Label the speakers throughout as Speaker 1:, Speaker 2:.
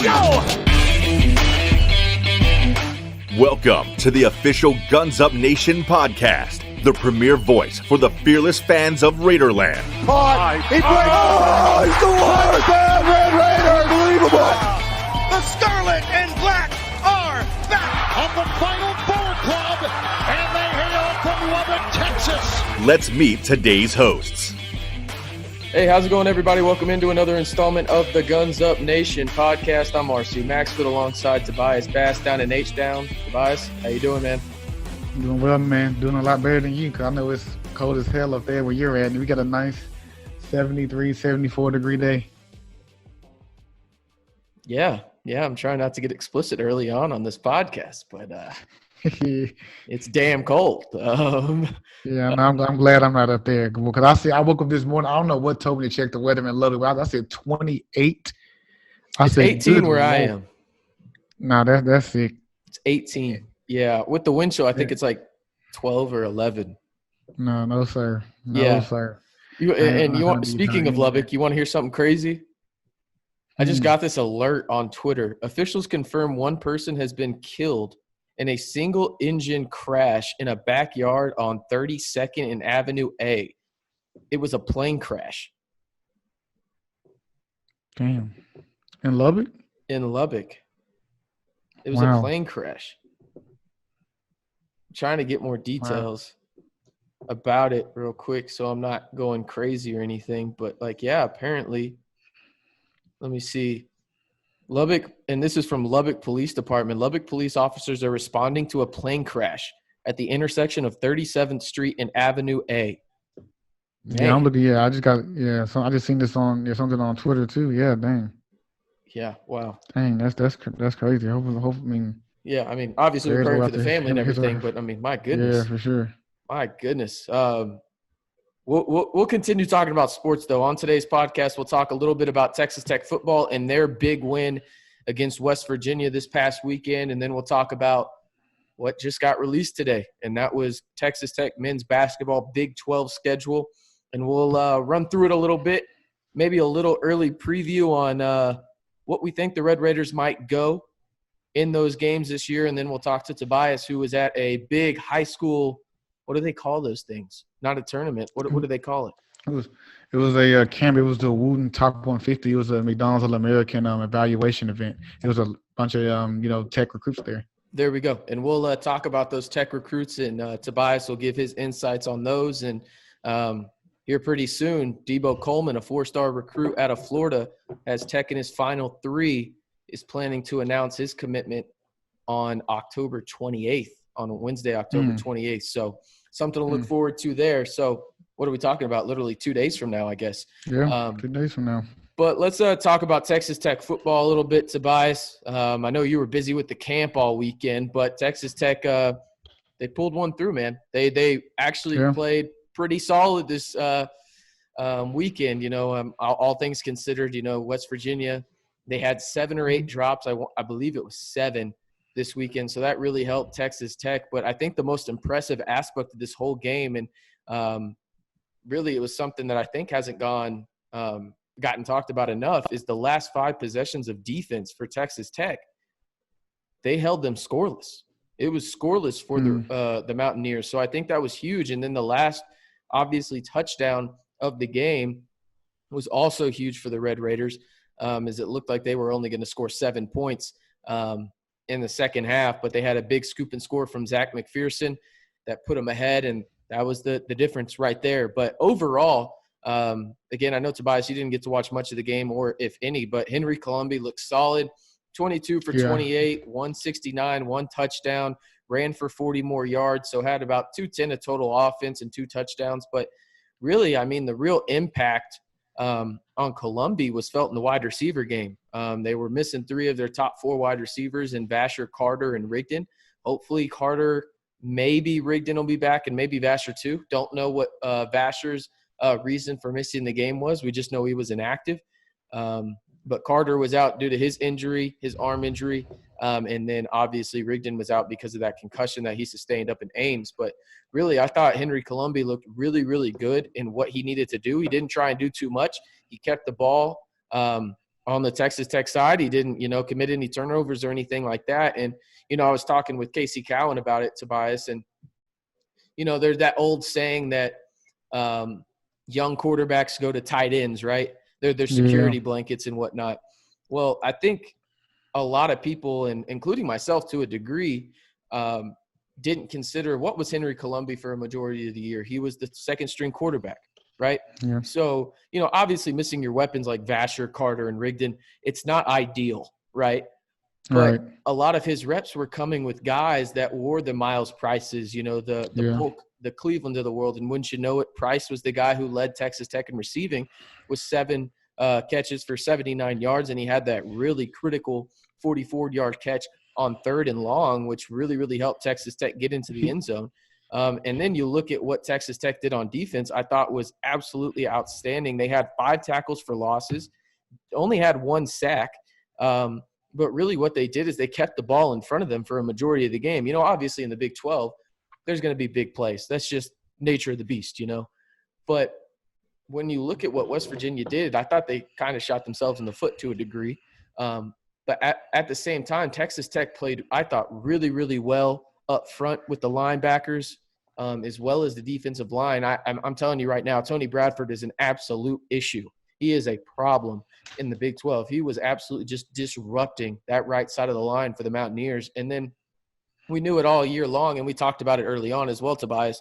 Speaker 1: go! Welcome to the official Guns Up Nation podcast, the premier voice for the fearless fans of Raiderland.
Speaker 2: He breaks. Oh, he's the one! Red Raider! Unbelievable!
Speaker 3: The Scarlet and Black are back at the Final Four Club, and they hail from Lubbock, Texas.
Speaker 1: Let's meet today's hosts.
Speaker 4: Hey, how's it going, everybody? Welcome into another installment of the Guns Up Nation podcast. I'm RC Maxfield alongside Tobias Bass down in H-Town. Tobias, how you doing, man?
Speaker 5: Doing well, man. Doing a lot better than you, because I know it's cold as hell up there where you're at. And we got a nice 73, 74 degree day.
Speaker 4: Yeah. I'm trying not to get explicit early on this podcast, but it's damn cold.
Speaker 5: Yeah, I'm glad I'm not up there. Because I woke up this morning. I don't know what told me to check the weather in Ludlow. I said 28.
Speaker 4: It's 18 where I am.
Speaker 5: No, that's sick.
Speaker 4: It's 18. Yeah, with the wind chill, I think it's like 12 or 11.
Speaker 5: No, sir. Sir.
Speaker 4: Speaking of Lubbock, you want to hear something crazy? I just got this alert on Twitter. Officials confirm one person has been killed in a single engine crash in a backyard on 32nd and Avenue A. It was a plane crash.
Speaker 5: Damn. In Lubbock?
Speaker 4: In Lubbock. It was a plane crash. I'm trying to get more details about it real quick so I'm not going crazy or anything. But, apparently, let me see. Lubbock, and this is from Lubbock Police Department. Lubbock police officers are responding to a plane crash at the intersection of 37th Street and Avenue A.
Speaker 5: Dang. Yeah, I'm looking. Yeah, I just seen this on something on Twitter too. Yeah, dang.
Speaker 4: Yeah, wow.
Speaker 5: Dang, that's crazy.
Speaker 4: Obviously we're praying for the family and everything, but my goodness.
Speaker 5: Yeah, for sure.
Speaker 4: My goodness. We'll continue talking about sports, though. On today's podcast, we'll talk a little bit about Texas Tech football and their big win against West Virginia this past weekend, and then we'll talk about what just got released today, and that was Texas Tech men's basketball Big 12 schedule. And we'll run through it a little bit, maybe a little early preview on what we think the Red Raiders might go in those games this year, and then we'll talk to Tobias, who was at a big high school – what do they call those things? Not a tournament. What do they call it?
Speaker 5: It was a camp. It was the Wootten Top 150. It was a McDonald's All-American evaluation event. It was a bunch of tech recruits there.
Speaker 4: There we go. And we'll talk about those tech recruits, and Tobias will give his insights on those. And here pretty soon, Debo Coleman, a 4-star recruit out of Florida, has Tech in his final 3, is planning to announce his commitment on October 28th, on Wednesday, October 28th. So something to look forward to there. So what are we talking about? Literally 2 days from now, I guess.
Speaker 5: Yeah, 2 days from now.
Speaker 4: But let's talk about Texas Tech football a little bit, Tobias. I know you were busy with the camp all weekend, but Texas Tech, they pulled one through, man. They actually played pretty solid this weekend. All things considered, West Virginia, they had 7 or 8 drops. I believe it was 7 this weekend. So that really helped Texas Tech. But I think the most impressive aspect of this whole game, and really it was something that I think hasn't gotten talked about enough, is the last 5 possessions of defense for Texas Tech. They held them scoreless. It was scoreless for the Mountaineers. So I think that was huge. And then the last, obviously, touchdown of the game was also huge for the Red Raiders, as it looked like they were only going to score 7 points in the second half, but they had a big scoop and score from Zach McPherson that put them ahead, and that was the difference right there. But overall, again, I know, Tobias, you didn't get to watch much of the game, or if any, but Henry Colombi looked solid, 22 for 28, 169, 1 touchdown, ran for 40 more yards, so had about 210 of total offense and 2 touchdowns. But really, the real impact on Colombi was felt in the wide receiver game. They were missing 3 of their top 4 wide receivers in Vasher, Carter, and Rigdon. Hopefully Carter, maybe Rigdon will be back, and maybe Vasher too. Don't know what Vasher's reason for missing the game was. We just know he was inactive. But Carter was out due to his injury, his arm injury. And then obviously Rigdon was out because of that concussion that he sustained up in Ames. But really, I thought Henry Colombi looked really, really good in what he needed to do. He didn't try and do too much. He kept the ball on the Texas Tech side, he didn't, commit any turnovers or anything like that. And, I was talking with Casey Cowan about it, Tobias, and, there's that old saying that young quarterbacks go to tight ends, right? They're security blankets and whatnot. Well, I think a lot of people, and including myself to a degree, didn't consider what was Henry Colombi for a majority of the year. He was the second string quarterback, right?
Speaker 5: Yeah.
Speaker 4: So, obviously missing your weapons like Vasher, Carter, and Rigdon, it's not ideal, right? But a lot of his reps were coming with guys that wore the Miles Prices, the Cleveland of the world. And wouldn't you know it, Price was the guy who led Texas Tech in receiving with 7 catches for 79 yards. And he had that really critical 44-yard catch on 3rd and long, which really, really helped Texas Tech get into the end zone. And then you look at what Texas Tech did on defense, I thought was absolutely outstanding. They had 5 tackles for losses, only had 1 sack. But really what they did is they kept the ball in front of them for a majority of the game. Obviously in the Big 12, there's going to be big plays. That's just nature of the beast, But when you look at what West Virginia did, I thought they kind of shot themselves in the foot to a degree. But at the same time, Texas Tech played, I thought, really, really well up front with the linebackers as well as the defensive line. I'm telling you right now, Tony Bradford is an absolute issue. He is a problem in the Big 12. He was absolutely just disrupting that right side of the line for the Mountaineers. And then we knew it all year long, and we talked about it early on as well, Tobias.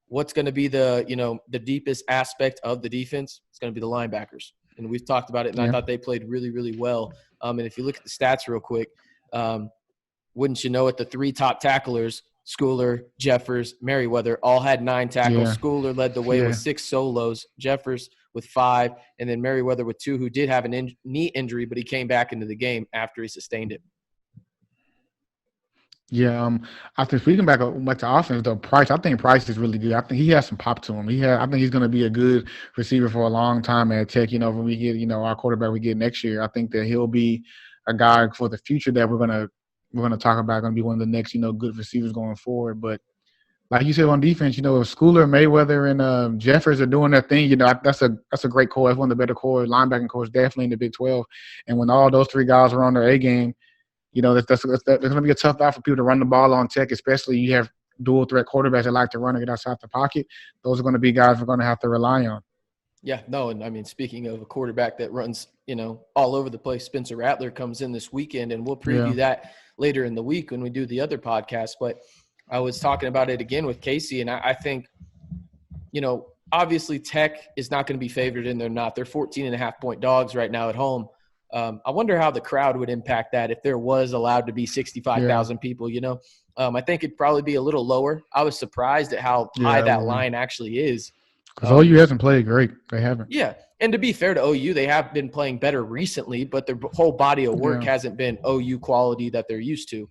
Speaker 4: What's going to be the deepest aspect of the defense? It's going to be the linebackers. And we've talked about it, and I thought they played really, really well. And if you look at the stats real quick, wouldn't you know it, the 3 top tacklers, Schooler, Jeffers, Merriweather, all had 9 tackles.
Speaker 5: Yeah.
Speaker 4: Schooler led the way with 6 solos, Jeffers with 5, and then Merriweather with 2, who did have a knee injury, but he came back into the game after he sustained it.
Speaker 5: Yeah, after speaking back to offense, though, Price, I think Price is really good. I think he has some pop to him. I think he's going to be a good receiver for a long time at Tech. When we get, our quarterback we get next year, I think that he'll be a guy for the future that we're gonna talk about. Going to be one of the next, good receivers going forward. But like you said on defense, if Schooler, Mayweather, and Jeffers are doing their thing, that's a great core. That's one of the better core linebacking cores, definitely in the Big 12. And when all those 3 guys are on their A game, that's going to be a tough battle for people to run the ball on Tech, especially you have dual threat quarterbacks that like to run and get outside the pocket. Those are going to be guys we're going to have to rely on.
Speaker 4: Yeah, no, and I mean, speaking of a quarterback that runs, all over the place, Spencer Rattler comes in this weekend, and we'll preview that later in the week when we do the other podcast. But I was talking about it again with Casey, and I think, obviously Tech is not going to be favored, and they're not. They're 14.5-point dogs right now at home. I wonder how the crowd would impact that if there was allowed to be 65,000 people, I think it'd probably be a little lower. I was surprised at how high that line actually is.
Speaker 5: Because OU hasn't played great. They haven't.
Speaker 4: Yeah. And to be fair to OU, they have been playing better recently, but their whole body of work hasn't been OU quality that they're used to.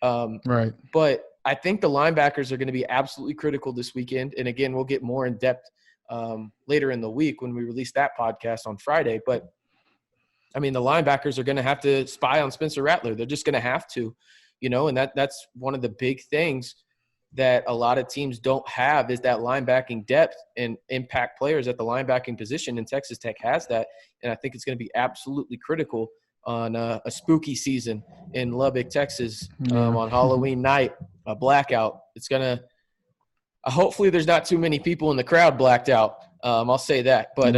Speaker 5: Right.
Speaker 4: But I think the linebackers are going to be absolutely critical this weekend. And again, we'll get more in depth later in the week when we release that podcast on Friday. But I mean, the linebackers are going to have to spy on Spencer Rattler. They're just going to have to, and that's one of the big things that a lot of teams don't have is that linebacking depth and impact players at the linebacking position. And Texas Tech has that. And I think it's going to be absolutely critical on a spooky season in Lubbock, Texas, on Halloween night, a blackout. It's going to hopefully there's not too many people in the crowd blacked out. I'll say that. But,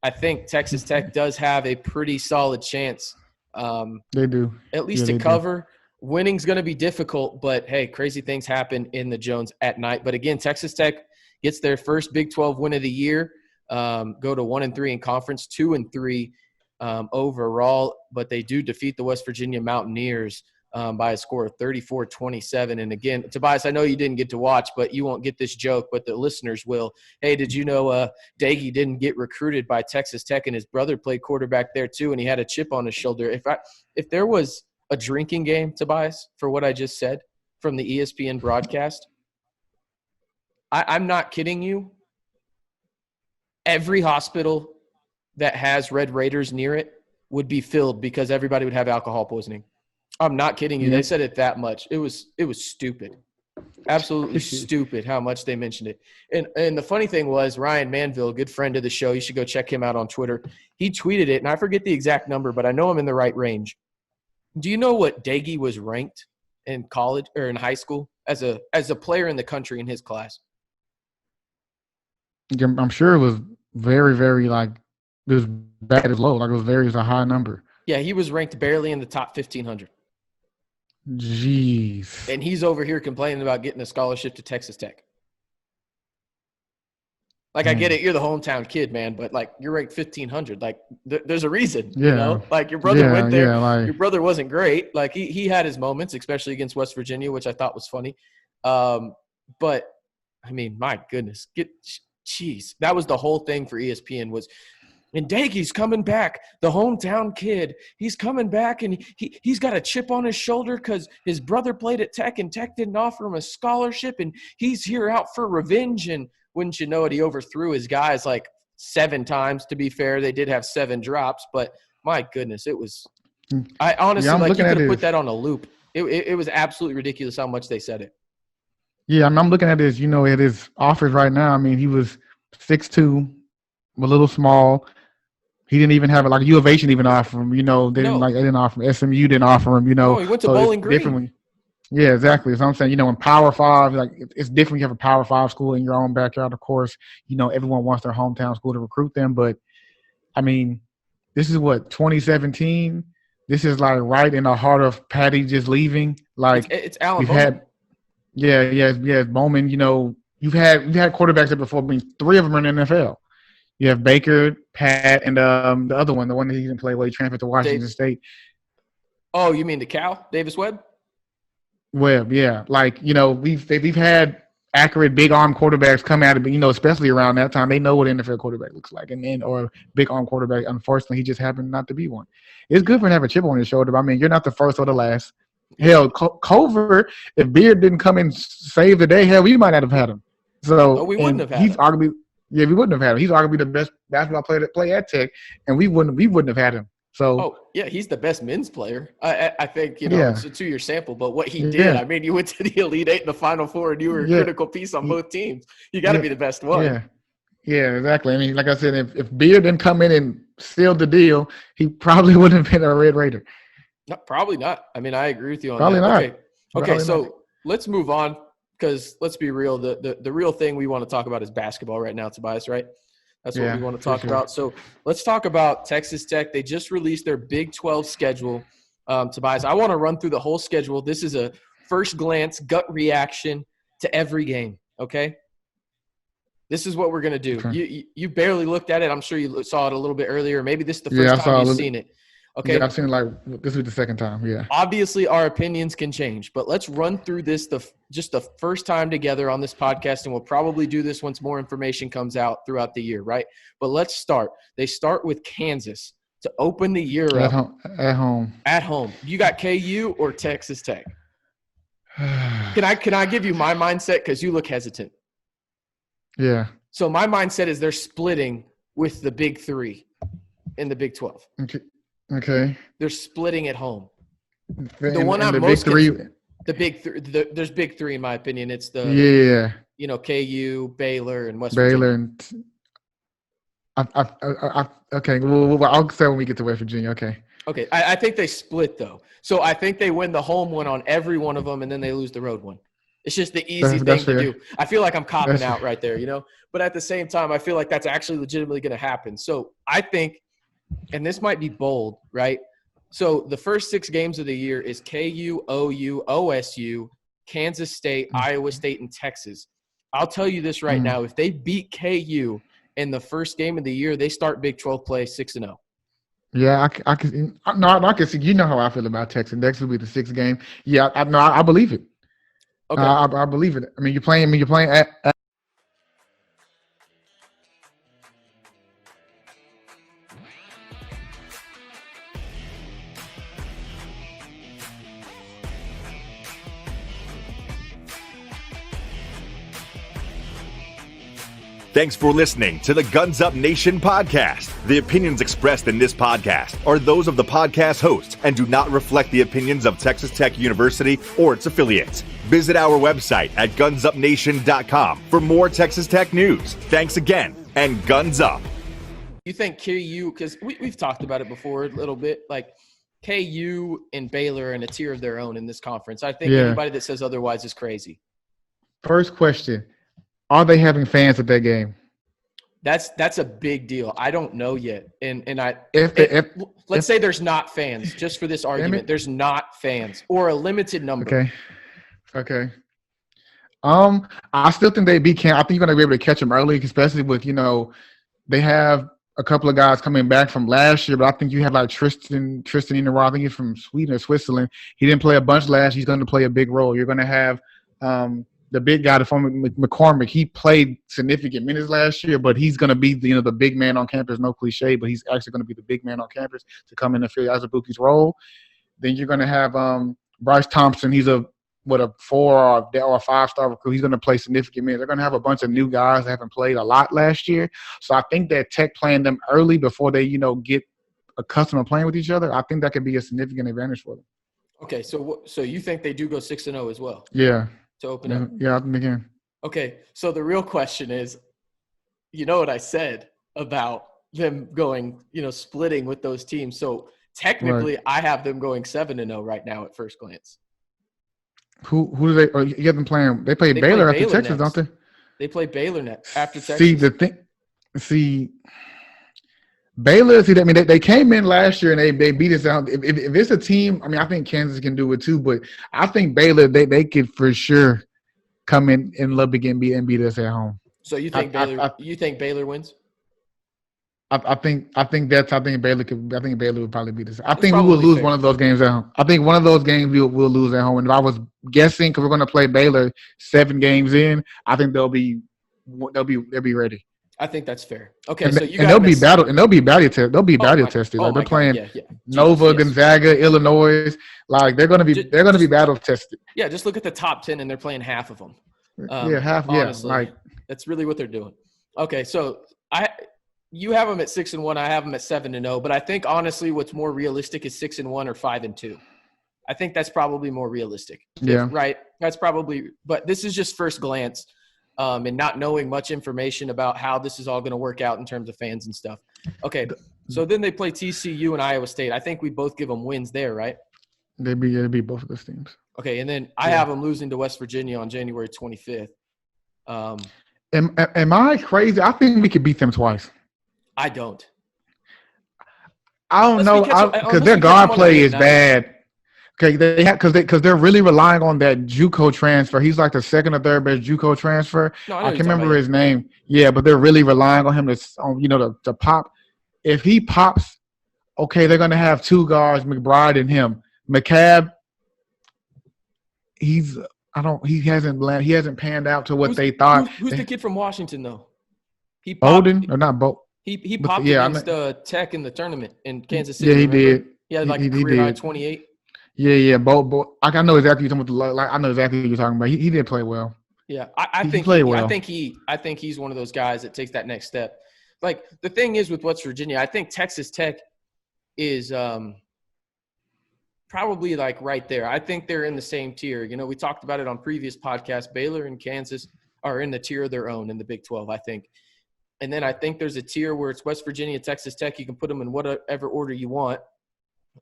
Speaker 4: I think Texas Tech does have a pretty solid chance.
Speaker 5: They do.
Speaker 4: At least to cover. Winning's going to be difficult, but, hey, crazy things happen in the Jones at night. But, again, Texas Tech gets their first Big 12 win of the year, go to 1-3 in conference, 2-3 overall. But they do defeat the West Virginia Mountaineers by a score of 34-27. And, again, Tobias, I know you didn't get to watch, but you won't get this joke, but the listeners will. Hey, did you know Daggy didn't get recruited by Texas Tech, and his brother played quarterback there too, and he had a chip on his shoulder? If there was a drinking game, Tobias, for what I just said from the ESPN broadcast, I'm not kidding you. Every hospital that has Red Raiders near it would be filled because everybody would have alcohol poisoning. I'm not kidding you. They said it that much. It was stupid. Absolutely stupid how much they mentioned it. And the funny thing was, Ryan Manville, good friend of the show, you should go check him out on Twitter. He tweeted it, and I forget the exact number, but I know I'm in the right range. Do you know what Daggy was ranked in college or in high school as a player in the country in his class?
Speaker 5: I'm sure it was very, very it was bad as low. It was a high number.
Speaker 4: Yeah, he was ranked barely in the top 1,500.
Speaker 5: Jeez.
Speaker 4: And he's over here complaining about getting a scholarship to Texas Tech. Like, I get it. You're the hometown kid, man, but, you're ranked 1,500. There's a reason, you know? Your brother went there. Your brother wasn't great. He had his moments, especially against West Virginia, which I thought was funny. But, I mean, my goodness. Jeez. That was the whole thing for ESPN was – and Daggy's coming back, the hometown kid. He's coming back, and he's got a chip on his shoulder because his brother played at Tech, and Tech didn't offer him a scholarship, and he's here out for revenge. And wouldn't you know it, he overthrew his guys 7 times. To be fair, they did have 7 drops, but my goodness, it was – I honestly, you could have put that on a loop. It was absolutely ridiculous how much they said it.
Speaker 5: Yeah, I'm looking at his, at his offers right now. I mean, he was 6'2", a little small. He didn't even have U of H didn't even offer him. They didn't offer him. SMU didn't offer him.
Speaker 4: No, he went to Bowling Green.
Speaker 5: Yeah, exactly. So I'm saying, in Power 5, it's different. You have a Power 5 school in your own backyard. Of course, everyone wants their hometown school to recruit them. But I mean, this is 2017. This is right in the heart of Patty just leaving.
Speaker 4: It's Alan Bowman.
Speaker 5: Bowman. You've had quarterbacks there before. I mean, 3 of them are in the NFL. You have Baker, Pat, and the other one, the one that he didn't play, he transferred to Washington State.
Speaker 4: Oh, you mean the Cal, Davis Webb?
Speaker 5: Webb, yeah. We've had accurate big arm quarterbacks come out of it, especially around that time. They know what an NFL quarterback looks like, or big arm quarterback. Unfortunately, he just happened not to be one. It's good for him to have a chip on his shoulder, but I mean, you're not the first or the last. Hell, Culver, if Beard didn't come and save the day, hell, we might not have had him. So
Speaker 4: we wouldn't have had him.
Speaker 5: Arguably. Yeah, we wouldn't have had him. He's arguably the best basketball player to play at Tech, and we wouldn't have had him. So,
Speaker 4: he's the best men's player. I think it's a 2-year sample, but what he did, I mean, you went to the Elite Eight in the Final Four, and you were a critical piece on both teams. You got to be the best one.
Speaker 5: Yeah, exactly. I mean, like I said, if Beard didn't come in and seal the deal, he probably wouldn't have been a Red Raider.
Speaker 4: No, probably not. I mean, I agree with you on
Speaker 5: probably
Speaker 4: that.
Speaker 5: Not.
Speaker 4: Okay, so let's move on. Because let's be real, the real thing we want to talk about is basketball right now, Tobias, right? That's what we want to talk about. So let's talk about Texas Tech. They just released their Big 12 schedule. Tobias, I want to run through the whole schedule. This is a first glance gut reaction to every game, okay? This is what we're going to do. Okay. You barely looked at it. I'm sure you saw it a little bit earlier. Maybe this is the first time you've seen it. Okay.
Speaker 5: Yeah, I've seen it this was the second time. Yeah.
Speaker 4: Obviously, our opinions can change, but let's run through this just the first time together on this podcast, and we'll probably do this once more information comes out throughout the year, right? But let's start. They start with Kansas to open the year up.
Speaker 5: At home.
Speaker 4: At home. You got KU or Texas Tech? Can I give you my mindset because you look hesitant?
Speaker 5: Yeah.
Speaker 4: So my mindset is they're splitting with the Big 3 in the Big 12.
Speaker 5: Okay.
Speaker 4: They're splitting at home.
Speaker 5: The one I'm most
Speaker 4: the Big 3. There's Big 3 in my opinion. It's KU, Baylor, and West Virginia.
Speaker 5: Okay. Well, I'll say when we get to West Virginia. Okay.
Speaker 4: Okay. I think they split though. So I think they win the home one on every one of them, and then they lose the road one. It's just the easy thing to do. I feel like I'm copping out right there, But at the same time, I feel like that's actually legitimately going to happen. So I think. And this might be bold, right? So the first 6 games of the year is KU, OU, OSU, Kansas State, Iowa State, and Texas. I'll tell you this right now. If they beat KU in the first game of the year, they start Big 12 play 6-0.
Speaker 5: Yeah, I can. No, I can see. You know how I feel about Texas. Next will be the 6th game. Yeah, I believe it. Okay, I believe it. I mean, you're playing at
Speaker 1: Thanks for listening to the Guns Up Nation podcast. The opinions expressed in this podcast are those of the podcast hosts and do not reflect the opinions of Texas Tech University or its affiliates. Visit our website at gunsupnation.com for more Texas Tech news. Thanks again, and guns up.
Speaker 4: You think KU, because we've talked about it before a little bit, like KU and Baylor are in a tier of their own in this conference. I think anybody that says otherwise is crazy.
Speaker 5: First question. Are they having fans at that game?
Speaker 4: That's a big deal. I don't know yet. Let's say there's not fans, just for this argument. There's not fans or a limited number.
Speaker 5: Okay. I still think they'd be camp. I think you're going to be able to catch them early, especially with, they have a couple of guys coming back from last year, but I think you have like Tristan Inouye. I think he's from Sweden or Switzerland. He didn't play a bunch last year. He's going to play a big role. You're going to have the big guy, the former McCormick. He played significant minutes last year, but he's going to be the big man on campus. No cliche, but he's actually going to be the big man on campus to come in and fill Azubuike's role. Then you're going to have Bryce Thompson. He's a 4 or a 5-star recruit. He's going to play significant minutes. They're going to have a bunch of new guys that haven't played a lot last year. So I think that Tech playing them early before they, get accustomed to playing with each other, I think that could be a significant advantage for them.
Speaker 4: Okay, so you think they do go 6-0 as well?
Speaker 5: Yeah.
Speaker 4: To open up?
Speaker 5: Yeah, I think they can.
Speaker 4: Okay, so the real question is, you know what I said about them going, splitting with those teams. So technically I have them going 7-0 right now at first glance.
Speaker 5: Who do they? Or you have them playing? They play Baylor after Texas, don't they?
Speaker 4: They play Baylor next after Texas.
Speaker 5: Baylor. They came in last year and they beat us out. If it's a team, I think Kansas can do it too. But I think Baylor, they could for sure come in and Lubbock and beat us at home.
Speaker 4: So you think Baylor? You think Baylor wins?
Speaker 5: I think Baylor would probably beat us. I think we will lose one of those games at home. I think one of those games we'll lose at home. And if I was guessing, because we're going to play Baylor 7 games in, I think they'll be ready.
Speaker 4: I think that's fair. Okay,
Speaker 5: they'll be tested. Like they're playing Nova, Gonzaga, Illinois. Like they're going to be battle tested.
Speaker 4: Yeah, just look at the top 10 and they're playing half of them.
Speaker 5: Half. Honestly,
Speaker 4: yeah, that's really what they're doing. Okay, so you have them at 6-1. I have them at 7-0. But I think honestly, what's more realistic is 6-1 or 5-2. I think that's probably more realistic.
Speaker 5: Yeah.
Speaker 4: Right. That's probably. But this is just first glance, and not knowing much information about how this is all going to work out in terms of fans and stuff. Okay. So then they play TCU and Iowa State. I think we both give them wins there, right?
Speaker 5: They'd be both of those teams.
Speaker 4: Okay, and then I have them losing to West Virginia on January 25th.
Speaker 5: Am I crazy? I think we could beat them twice.
Speaker 4: I don't.
Speaker 5: I don't know because their guard play is bad. Okay, because they're really relying on that JUCO transfer. He's like the second or third best JUCO transfer.
Speaker 4: No,
Speaker 5: I can't remember his name. Yeah, but they're really relying on him to pop. If he pops, okay, they're gonna have 2 guards, McBride and him. McCabe, he hasn't panned out to what they thought.
Speaker 4: Who's the kid from Washington though?
Speaker 5: Bowden or not Bowden?
Speaker 4: He popped against Tech in the tournament in Kansas City.
Speaker 5: Yeah, he did.
Speaker 4: He had a career high 28.
Speaker 5: Yeah. I know exactly what you're talking about. I know exactly what you're talking about. He did play well.
Speaker 4: Yeah, I think he's one of those guys that takes that next step. Like the thing is with West Virginia, I think Texas Tech is probably like right there. I think they're in the same tier. We talked about it on previous podcasts. Baylor and Kansas are in the tier of their own in the Big 12, I think. And then I think there's a tier where it's West Virginia, Texas Tech. You can put them in whatever order you want.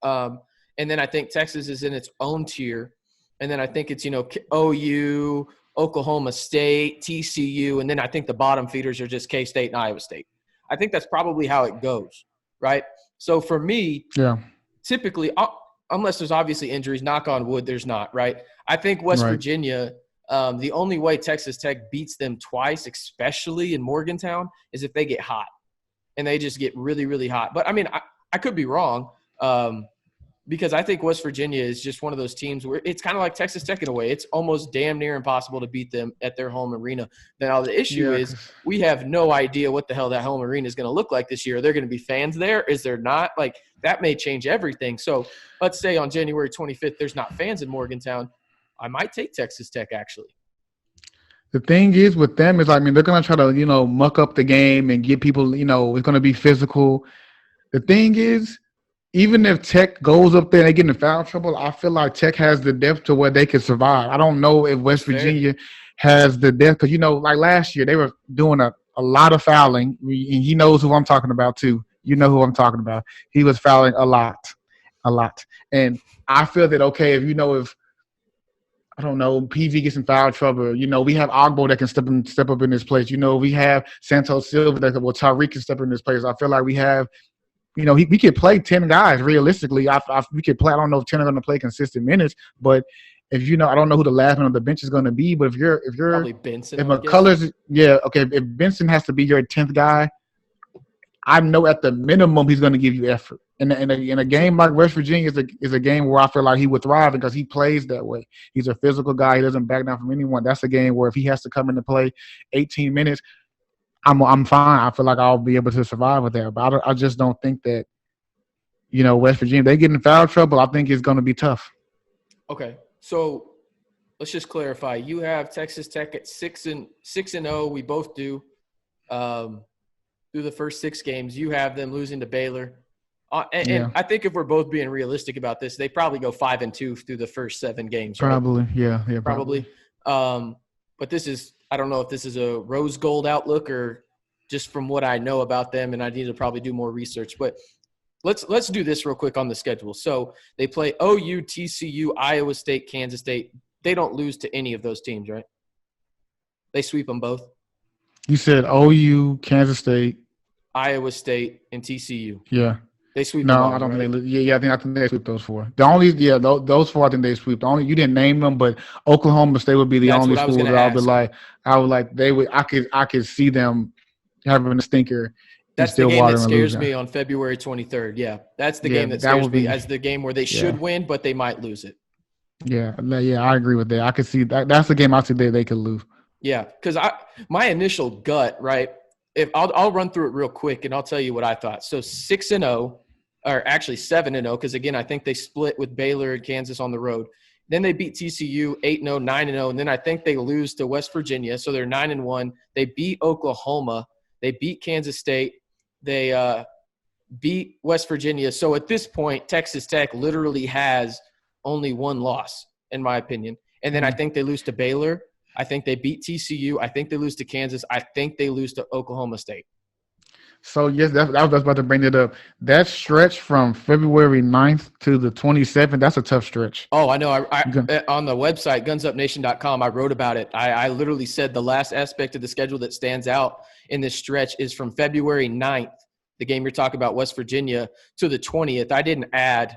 Speaker 4: And then I think Texas is in its own tier. And then I think it's, OU, Oklahoma State, TCU. And then I think the bottom feeders are just K-State and Iowa State. I think that's probably how it goes, right? So for me, typically, unless there's obviously injuries, knock on wood, there's not, right? I think West Virginia – the only way Texas Tech beats them twice, especially in Morgantown, is if they get hot and they just get really, really hot. But, I could be wrong because I think West Virginia is just one of those teams where it's kind of like Texas Tech in a way. It's almost damn near impossible to beat them at their home arena. Now, the issue is we have no idea what the hell that home arena is going to look like this year. Are there going to be fans there? Is there not? Like, that may change everything. So let's say on January 25th there's not fans in Morgantown. I might take Texas Tech, actually.
Speaker 5: The thing is with them is, I mean, they're gonna try to, muck up the game and get people, it's gonna be physical. The thing is, even if Tech goes up there and they get in foul trouble, I feel like Tech has the depth to where they can survive. I don't know if West Virginia has the depth because, like last year they were doing a lot of fouling. And he knows who I'm talking about too. You know who I'm talking about. He was fouling a lot. And I feel that, okay, if I don't know, PV gets in foul trouble. We have Ogbo that can step up in this place. We have Santos Silva Tyreek can step in this place. I feel like we have, we could play 10 guys realistically. We could play. I don't know if 10 are going to play consistent minutes, but if I don't know who the last man on the bench is going to be. But if you're
Speaker 4: probably Benson,
Speaker 5: if McCullers, if Benson has to be your 10th guy, I know at the minimum he's going to give you effort. In a game like West Virginia is a game where I feel like he would thrive because he plays that way. He's a physical guy. He doesn't back down from anyone. That's a game where if he has to come in to play 18 minutes, I'm fine. I feel like I'll be able to survive with that. But I just don't think that, West Virginia, if they get in foul trouble, I think it's going to be tough.
Speaker 4: Okay, so let's just clarify. You have Texas Tech at 6-0. We both do. Through the first 6 games, you have them losing to Baylor. And I think if we're both being realistic about this, they probably go 5-2 through the first 7 games. Right?
Speaker 5: Probably, yeah,
Speaker 4: probably. But this is – I don't know if this is a rose gold outlook or just from what I know about them, and I need to probably do more research. But let's do this real quick on the schedule. So they play OU, TCU, Iowa State, Kansas State. They don't lose to any of those teams, right? They sweep them both. You
Speaker 5: said OU, Kansas State,
Speaker 4: Iowa State, and TCU.
Speaker 5: Yeah.
Speaker 4: They sweep
Speaker 5: them
Speaker 4: all,
Speaker 5: I don't
Speaker 4: right?
Speaker 5: think they I think they sweep those 4. Those 4 I think they sweep. The only you didn't name them, but Oklahoma State would be the only school that I could see them having a stinker.
Speaker 4: That's the game that scares me on February 23rd. Yeah. That's the game that scares me as the game where they should win, but they might lose it.
Speaker 5: Yeah, I agree with that. I could see that. That's the game I see they could lose.
Speaker 4: Yeah, because my initial gut, right? If I'll run through it real quick and I'll tell you what I thought. So 6-0, or actually 7-0, because again I think they split with Baylor and Kansas on the road. Then they beat TCU 8-0, 9-0, and then I think they lose to West Virginia, so they're 9-1. They beat Oklahoma, they beat Kansas State, they beat West Virginia. So at this point, Texas Tech literally has only 1 loss, in my opinion. And then I think they lose to Baylor. I think they beat TCU. I think they lose to Kansas. I think they lose to Oklahoma State.
Speaker 5: So, yes, I was about to bring it up. That stretch from February 9th to the 27th, that's a tough stretch.
Speaker 4: Oh, I know. I on the website, gunsupnation.com, I wrote about it. I literally said the last aspect of the schedule that stands out in this stretch is from February 9th, the game you're talking about, West Virginia, to the 20th. I didn't add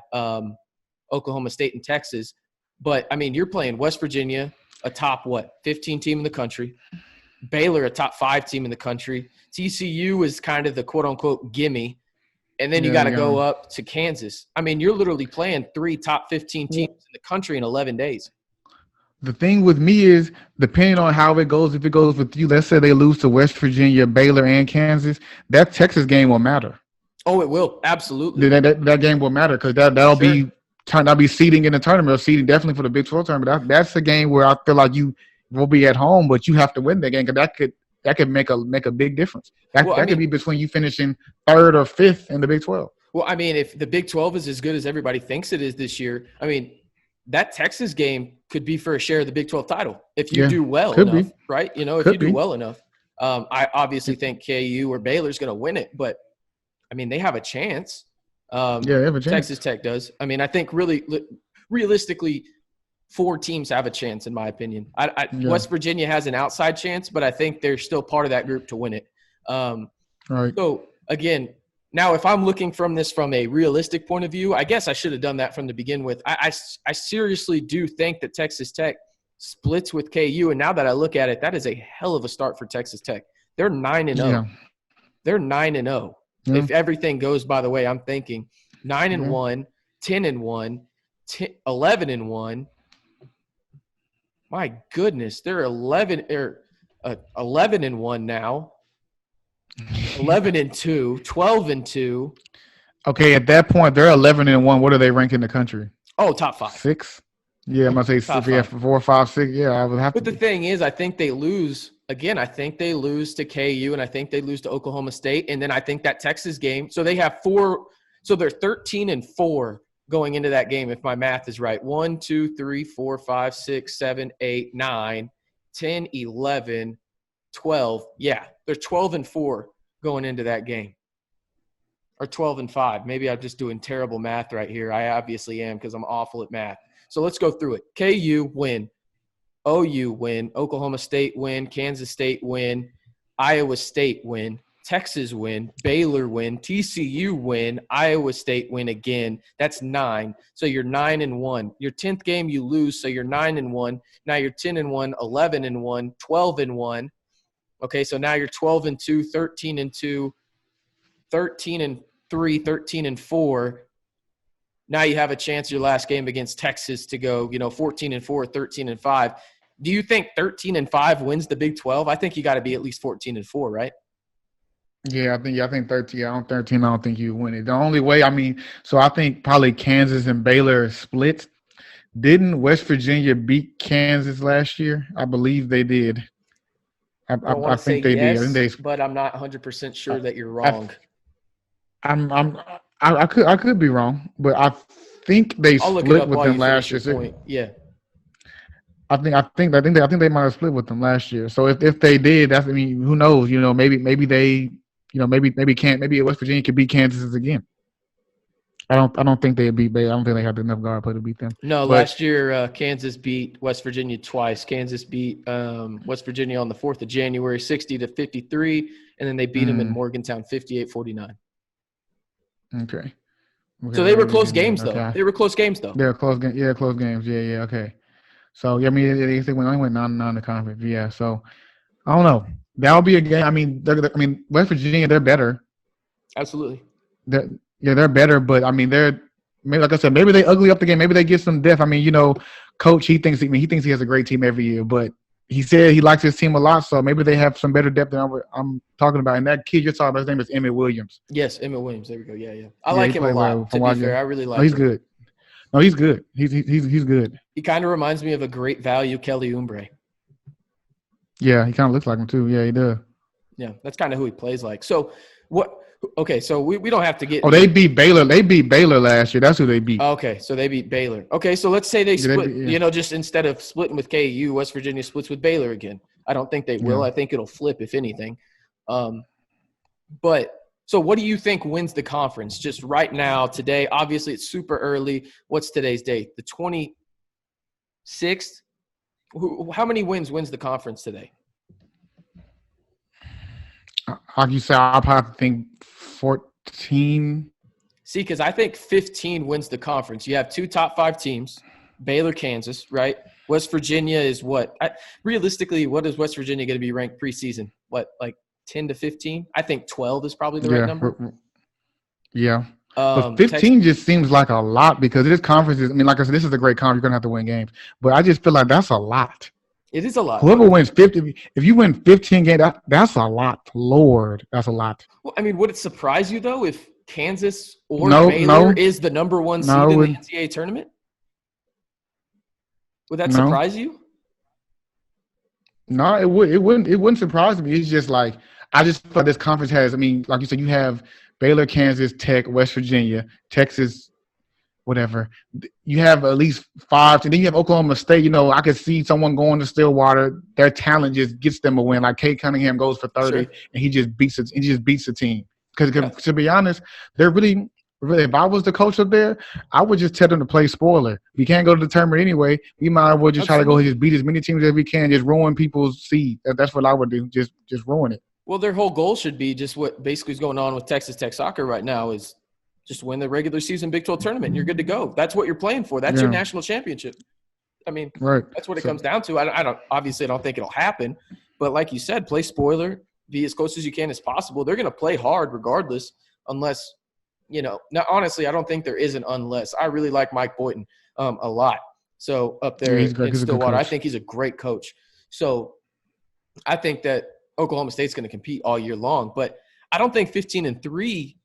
Speaker 4: Oklahoma State and Texas. But, I mean, you're playing West Virginia, a top, 15 team in the country. Baylor, a top 5 team in the country. TCU is kind of the quote-unquote gimme. And then you got to go up to Kansas. I mean, you're literally playing 3 top 15 teams in the country in 11 days.
Speaker 5: The thing with me is, depending on how it goes, if it goes with you, let's say they lose to West Virginia, Baylor, and Kansas, that Texas game will matter.
Speaker 4: Oh, it will. Absolutely.
Speaker 5: That game will matter because that'll be seeding in the tournament, or seeding definitely for the Big 12 tournament. That's a game where I feel like you will be at home, but you have to win that game because that could make a big difference. That could be between you finishing 3rd or 5th in the Big 12.
Speaker 4: Well, I mean, if the Big 12 is as good as everybody thinks it is this year, I mean, that Texas game could be for a share of the Big 12 title if you do well enough, right? If you do well enough. I obviously think KU or Baylor's going to win it, but I mean, they have a chance.
Speaker 5: They have a chance.
Speaker 4: Texas Tech does. I mean, I think realistically, 4 teams have a chance, in my opinion. West Virginia has an outside chance, but I think they're still part of that group to win it.
Speaker 5: Right.
Speaker 4: So, again, now if I'm looking from this from a realistic point of view, I guess I should have done that from the begin with. I seriously do think that Texas Tech splits with KU, and now that I look at it, that is a hell of a start for Texas Tech. They're 9-0. Yeah. They're 9-0. Yeah. If everything goes by the way I'm thinking, 9-1, 10-1, 11-1. My goodness, they're 11-1 now. 11-2, 12-2.
Speaker 5: Okay, at that point, they're 11-1. What are they ranked in the country?
Speaker 4: Oh, top 5.
Speaker 5: 6. Yeah, I'm gonna say
Speaker 4: Top
Speaker 5: if we have
Speaker 4: five.
Speaker 5: 4, 5, 6. Yeah, I would have
Speaker 4: But
Speaker 5: to.
Speaker 4: the thing is, I think they lose again. I think they lose to KU, and I think they lose to Oklahoma State, and then I think that Texas game. So they have 4. So they're 13-4 going into that game, if my math is right. 1, 2, 3, 4, 5, 6, 7, 8, 9, 10, 11, 12. Yeah, they're 12-4 going into that game. Or 12-5. Maybe I'm just doing terrible math right here. I obviously am because I'm awful at math. So let's go through it. KU win. OU win. Oklahoma State win. Kansas State win. Iowa State win. Texas win. Baylor win. TCU win. Iowa State win again. That's 9. So you're 9-1. Your 10th game you lose, so you're 9-1. Now you're 10-1, 11-1, 12-1. Okay, so now you're 12-2, 13-2, 13-3, 13-4. Now you have a chance your last game against Texas to go, 14-4, 13-5. Do you think 13-5 wins the Big 12? I think you got to be at least 14-4, right?
Speaker 5: Yeah, I think 13. I don't think you win it. The only way, so I think probably Kansas and Baylor split. Didn't West Virginia beat Kansas last year? I believe they did. I think they did. I think they.
Speaker 4: But I'm not 100% sure that you're wrong.
Speaker 5: I could be wrong, but I think they split with them last year.
Speaker 4: Yeah.
Speaker 5: I think they might have split with them last year. So if they did, who knows? Maybe they, maybe West Virginia could beat Kansas again. I don't think they'd beat Baylor. I don't think they have enough guard play to beat them.
Speaker 4: No, last year Kansas beat West Virginia twice. Kansas beat West Virginia on the 4th of January, 60-53, and then they beat them in Morgantown, 58-49.
Speaker 5: Okay.
Speaker 4: So they were close games, though.
Speaker 5: Okay.
Speaker 4: They were close games, though.
Speaker 5: Yeah, close games. Yeah, close games. Yeah. Okay. So they only went 9-9 in the conference. Yeah. So I don't know. That'll be a game. West Virginia, they're better.
Speaker 4: Absolutely.
Speaker 5: They're better, but they're maybe, like I said, maybe they ugly up the game. Maybe they get some depth. Coach, he thinks he has a great team every year, but he said he likes his team a lot, so maybe they have some better depth than I'm talking about. And that kid you're talking about, his name is Emmett Williams.
Speaker 4: Yes, Emmett Williams. There we go. Yeah. I like him a lot, to be fair. I really like him.
Speaker 5: He's good. No, he's good. He's good.
Speaker 4: He kind of reminds me of a great value Kelly Oubre.
Speaker 5: Yeah, he kind of looks like him too. Yeah, he does.
Speaker 4: Yeah, that's kind of who he plays like. So what? Okay, so we don't have to get.
Speaker 5: Oh, they beat Baylor. They beat Baylor last year. That's who they beat.
Speaker 4: Okay, so they beat Baylor. Okay, so let's say they split. Just instead of splitting with KU, West Virginia splits with Baylor again. I don't think they will. I think it'll flip, if anything. But so what do you think wins the conference just right now, today? Obviously, it's super early. What's today's date? The 26th? How many wins the conference today?
Speaker 5: Like you said, I'll probably think 14.
Speaker 4: See, because I think 15 wins the conference. You have 2 top 5 teams, Baylor, Kansas, right? West Virginia is what? Realistically, what is West Virginia going to be ranked preseason? What, like 10 to 15? I think 12 is probably the right number.
Speaker 5: Yeah. But 15 just seems like a lot because this conference is, like I said, this is a great conference. You're going to have to win games. But I just feel like that's a lot.
Speaker 4: It is a lot.
Speaker 5: Whoever wins 50, if you win 15 games, that's a lot. Lord, that's a lot.
Speaker 4: Well, would it surprise you, though, if Kansas or Baylor is the number 1 seed in the NCAA tournament? Would that surprise you?
Speaker 5: No, it wouldn't surprise me. It's just like, I just feel like this conference has, like you said, you have Baylor, Kansas, Tech, West Virginia, Texas, whatever. You have at least 5, and then you have Oklahoma State. I could see someone going to Stillwater. Their talent just gets them a win. Like Cade Cunningham goes for 30, and he just beats it. He just beats the team. Because to be honest, they're really. If I was the coach up there, I would just tell them to play spoiler. We can't go to the tournament anyway. We might as well just try to go just beat as many teams as we can, just ruin people's seed. That's what I would do. Just ruin it.
Speaker 4: Well, their whole goal should be just what basically is going on with Texas Tech soccer right now is just win the regular season Big 12 tournament, and you're good to go. That's what you're playing for. That's your national championship.
Speaker 5: Right.
Speaker 4: That's what it comes down to. I don't think it'll happen, but like you said, play spoiler, be as close as you can as possible. They're going to play hard regardless, unless now honestly, I don't think there is an unless. I really like Mike Boynton a lot. So up there in Stillwater, I think he's a great coach. So I think that Oklahoma State's going to compete all year long, but I don't think 15-3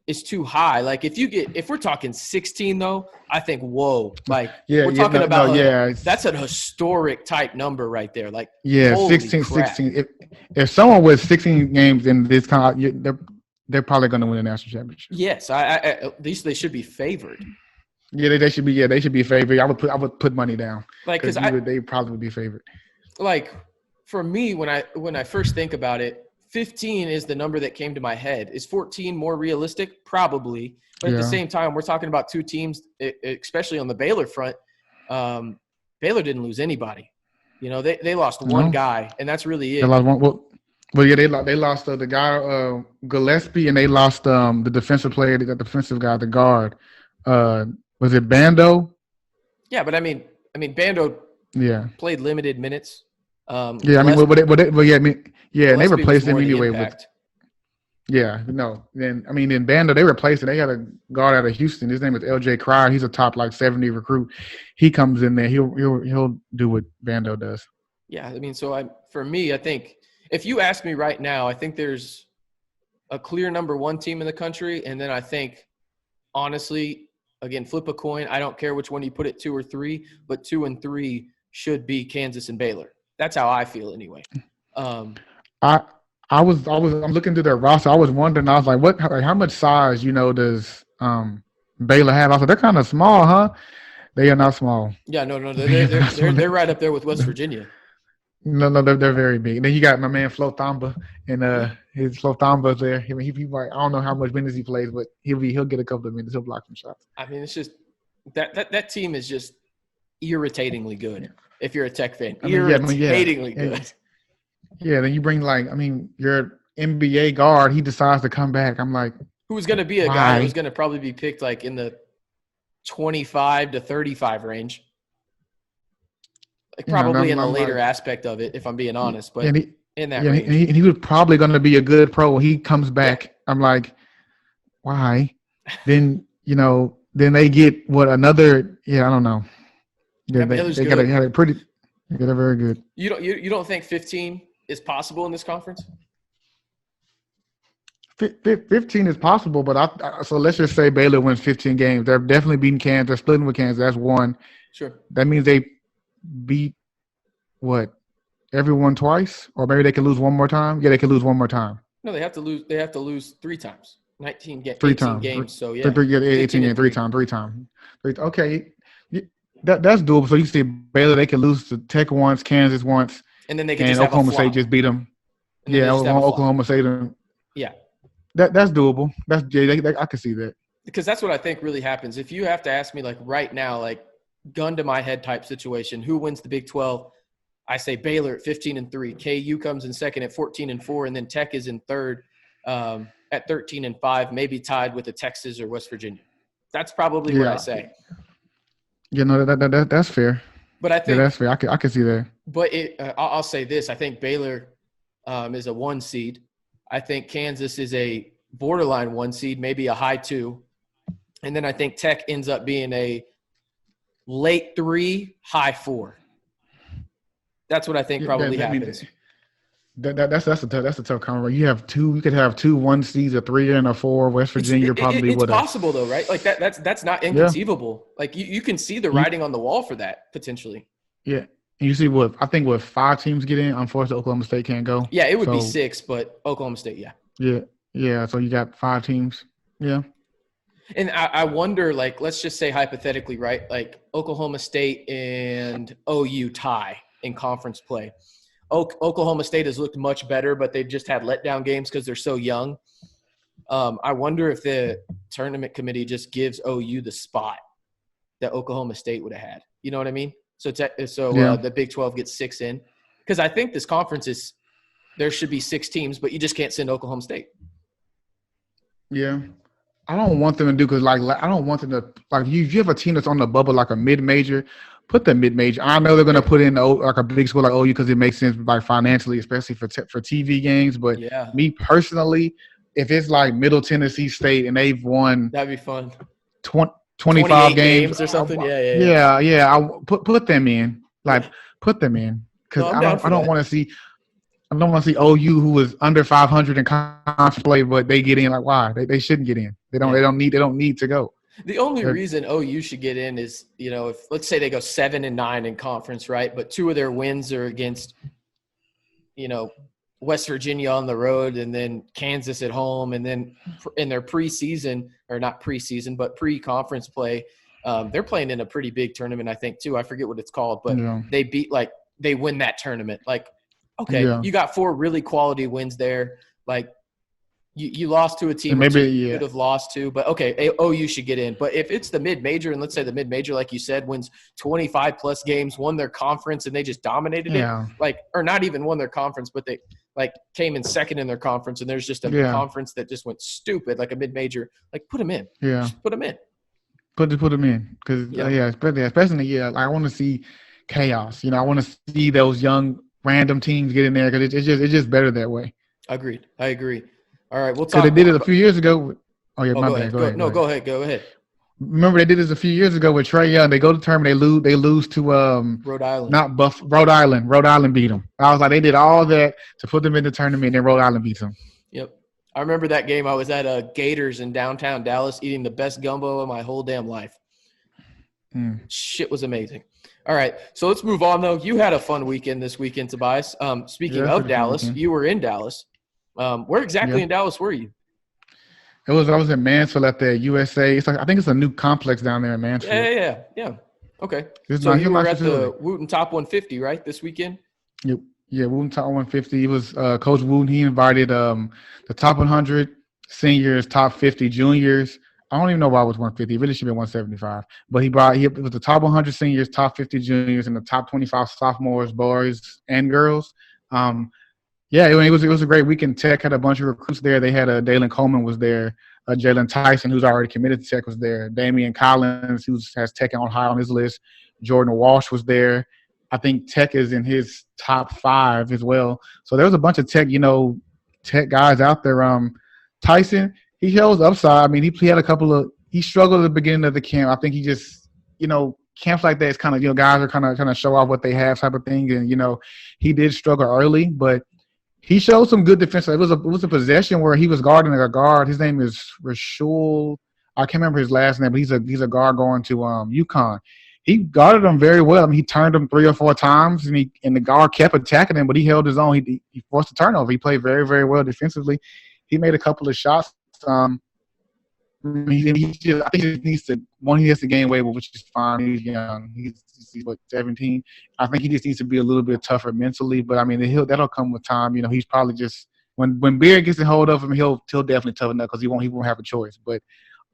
Speaker 4: is too high. Like if we're talking 16 though, I think whoa. Like
Speaker 5: we're
Speaker 4: talking about that's a historic type number right there. Like
Speaker 5: 16. If someone with 16 games in this kind of, they're probably going to win a national championship.
Speaker 4: Yes, I at least they should be favored.
Speaker 5: Yeah, they should be. Yeah, they should be favored. I would put money down.
Speaker 4: Like because
Speaker 5: they probably would be favored.
Speaker 4: Like for me, when I first think about it, 15 is the number that came to my head. Is 14 more realistic? Probably. But at the same time, we're talking about two teams, especially on the Baylor front. Baylor didn't lose anybody. You know, they lost one guy, and that's really it.
Speaker 5: They lost one. Well, yeah, they lost the guy Gillespie, and they lost the defensive player, the defensive guy, the guard. Was it Bando?
Speaker 4: Yeah, but I mean, Bando played limited minutes.
Speaker 5: And they replaced him anyway with. Yeah, no. Then Bando, they replaced it. They had a guard out of Houston. His name is L.J. Cryer. He's a top 70 recruit. He comes in there. He'll do what Bando does.
Speaker 4: Yeah, for me, I think if you ask me right now, I think there's a clear number one team in the country, and then I think, honestly, again, flip a coin. I don't care which one you put it 2 or 3, but 2 and 3 should be Kansas and Baylor. That's how I feel anyway.
Speaker 5: I'm looking through their roster. I was wondering. I was like, how much size does Baylor have? I was like, they're kind of small, huh? They are not small.
Speaker 4: Yeah, no, they're right up there with West Virginia.
Speaker 5: No, they're very big. And then you got my man Flo Thamba, and his Flo Thamba's there. I mean, he I don't know how much minutes he plays, but he'll get a couple of minutes. He'll block some shots. I
Speaker 4: mean, it's just that team is just irritatingly good. If you're a Tech fan, irritatingly good.
Speaker 5: Yeah, then you bring your NBA guard. He decides to come back. I'm like,
Speaker 4: who's going to be a guy who's going to probably be picked in the 25 to 35 range. Probably in the later aspect of it, if I'm being honest. But in that range.
Speaker 5: And he was probably going to be a good pro when he comes back. Yeah. I'm like, why? Then, then they get another – I don't know. Yeah, they got it pretty – they're very good.
Speaker 4: You don't think 15 is possible in this conference?
Speaker 5: 15 is possible, but so let's just say Baylor wins 15 games. They're definitely beating Kansas. They're splitting with Kansas. That's one.
Speaker 4: Sure.
Speaker 5: That means they beat everyone twice, or maybe they can lose one more time. Yeah, they can lose one more time.
Speaker 4: No, they have to lose. They have to lose 3 times. 18 games. So yeah,
Speaker 5: 18 games, 3 times. Okay, that's doable. So you see Baylor, they can lose to Tech once, Kansas once,
Speaker 4: and then they can
Speaker 5: just
Speaker 4: Oklahoma
Speaker 5: State just beat them. Yeah, Oklahoma State.
Speaker 4: Yeah,
Speaker 5: that's doable. I can see that.
Speaker 4: Because that's what I think really happens. If you have to ask me right now, gun to my head type situation, who wins the Big 12? I say Baylor at 15-3. KU comes in second at 14-4, and then Tech is in third at 13-5, maybe tied with a Texas or West Virginia. That's probably what I say.
Speaker 5: Yeah, no, that's fair.
Speaker 4: But I think
Speaker 5: that's fair. I can see that.
Speaker 4: But I'll say this: I think Baylor is a 1 seed. I think Kansas is a borderline 1 seed, maybe a high 2, and then I think Tech ends up being a late 3, high 4. That's what I think probably happens.
Speaker 5: That's a tough conference. You could have 2 1 seeds, a 3 and a 4. West Virginia probably
Speaker 4: it's possible though, right? That's not inconceivable. Yeah. You can see the writing on the wall for that potentially.
Speaker 5: Yeah. And you see I think 5 teams get in. Unfortunately, Oklahoma State can't go.
Speaker 4: Yeah, it would be 6, but Oklahoma State, yeah.
Speaker 5: Yeah. So you got 5 teams. Yeah.
Speaker 4: And I wonder, let's just say hypothetically, right? Oklahoma State and OU tie in conference play. Oklahoma State has looked much better, but they've just had letdown games because they're so young. I wonder if the tournament committee just gives OU the spot that Oklahoma State would have had. You know what I mean? So the Big 12 gets 6 in. Because I think this conference there should be 6 teams, but you just can't send Oklahoma State.
Speaker 5: Yeah. I don't want them to do because I don't want them to if you have a team that's on the bubble a mid-major, put the mid-major. I know they're going to put in a big school like OU because it makes sense financially, especially for TV games. But me personally, if it's Middle Tennessee State and they've won,
Speaker 4: that'd be fun.
Speaker 5: 25 games
Speaker 4: or something.
Speaker 5: Yeah. I put them in. Put them in because I don't want to see. I don't want to see OU who was under 500 in conference play, but they get in. Why? They shouldn't get in. They don't need to go.
Speaker 4: The only reason OU should get in is, if let's say they go 7-9 in conference, right? But 2 of their wins are against, West Virginia on the road and then Kansas at home. And then in their preseason, or not preseason, but pre-conference play, they're playing in a pretty big tournament, I think, too. I forget what it's called, but they win that tournament. Like, okay, you got 4 really quality wins there. Like, you lost to a team you could have lost to, but okay, OU should get in. But if it's the mid-major, and let's say the mid-major, like you said, wins 25-plus games, won their conference, and they just dominated it, or not even won their conference, but they came in second in their conference, and there's just a conference that just went stupid, like a mid-major. Like, put them in. Yeah, just put them in.
Speaker 5: Put them in because especially I want to see chaos. I want to see those young random teams get in there because it's just better that way.
Speaker 4: Agreed. I agree. All right, we'll talk.
Speaker 5: They did it a few years ago. Oh yeah, my bad.
Speaker 4: Go ahead. No, go ahead.
Speaker 5: Remember they did this a few years ago with Trae Young. They go to tournament, they lose to
Speaker 4: Rhode Island.
Speaker 5: Rhode Island. Rhode Island beat them. I was like, they did all that to put them in the tournament, and then Rhode Island beats them.
Speaker 4: Yep, I remember that game. I was at Gators in downtown Dallas, eating the best gumbo of my whole damn life. Shit was amazing. All right, so let's move on though. You had a fun weekend this weekend, Tobias. Speaking of Dallas, you were in Dallas. Where exactly in Dallas were you?
Speaker 5: I was in Mansfield at the USA. I think it's a new complex down there in Mansfield.
Speaker 4: Yeah. Okay. So you were at the Wootten Top 150, right, this weekend?
Speaker 5: Yep. Yeah, Wootten Top 150. It was Coach Wootten. He invited the top 100 seniors, top 50 juniors. I don't even know why it was 150. It really should be 175. But it was the top 100 seniors, top 50 juniors, and the top 25 sophomores, boys and girls. It was a great weekend. Tech had a bunch of recruits there. They had Dalen Coleman was there. Jalen Tyson, who's already committed to Tech, was there. Damian Collins, who has Tech on high on his list. Jordan Walsh was there. I think Tech is in his top 5 as well. So there was a bunch of Tech guys out there. Tyson, he shows upside. I mean, he had a couple of – he struggled at the beginning of the camp. I think he just camps like that is kind of guys are kind of show off what they have type of thing. And, he did struggle early, but – he showed some good defense. It was a possession where he was guarding a guard. His name is Rashul. I can't remember his last name, but he's a guard going to UConn. He guarded him very well. I mean, he turned him 3 or 4 times, and the guard kept attacking him, but he held his own. He forced a turnover. He played very, very well defensively. He made a couple of shots. I think he needs to gain weight, which is fine. He's young. He's 17. I think he just needs to be a little bit tougher mentally. But I mean, that'll come with time. He's probably just when Beard gets a hold of him, he'll definitely toughen up because he won't have a choice. But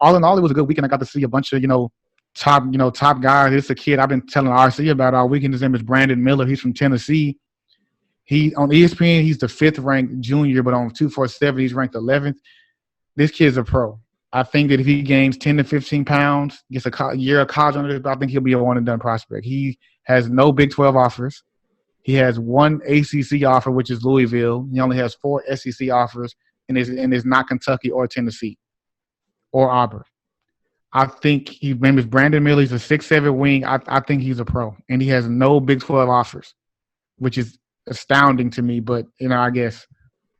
Speaker 5: all in all, it was a good weekend. I got to see a bunch of top guys. This is a kid I've been telling RC about all weekend. His name is Brandon Miller. He's from Tennessee. He on ESPN. He's the 5th ranked junior, but on 247 he's ranked 11th. This kid's a pro. I think that if he gains 10 to 15 pounds, gets a year of college under his belt, I think he'll be a one-and-done prospect. He has no Big 12 offers. He has 1 ACC offer, which is Louisville. He only has 4 SEC offers, and it's not Kentucky or Tennessee or Auburn. I think his name is Brandon Miller. He's a 6'7" wing. I think he's a pro, and he has no Big 12 offers, which is astounding to me, but, I guess.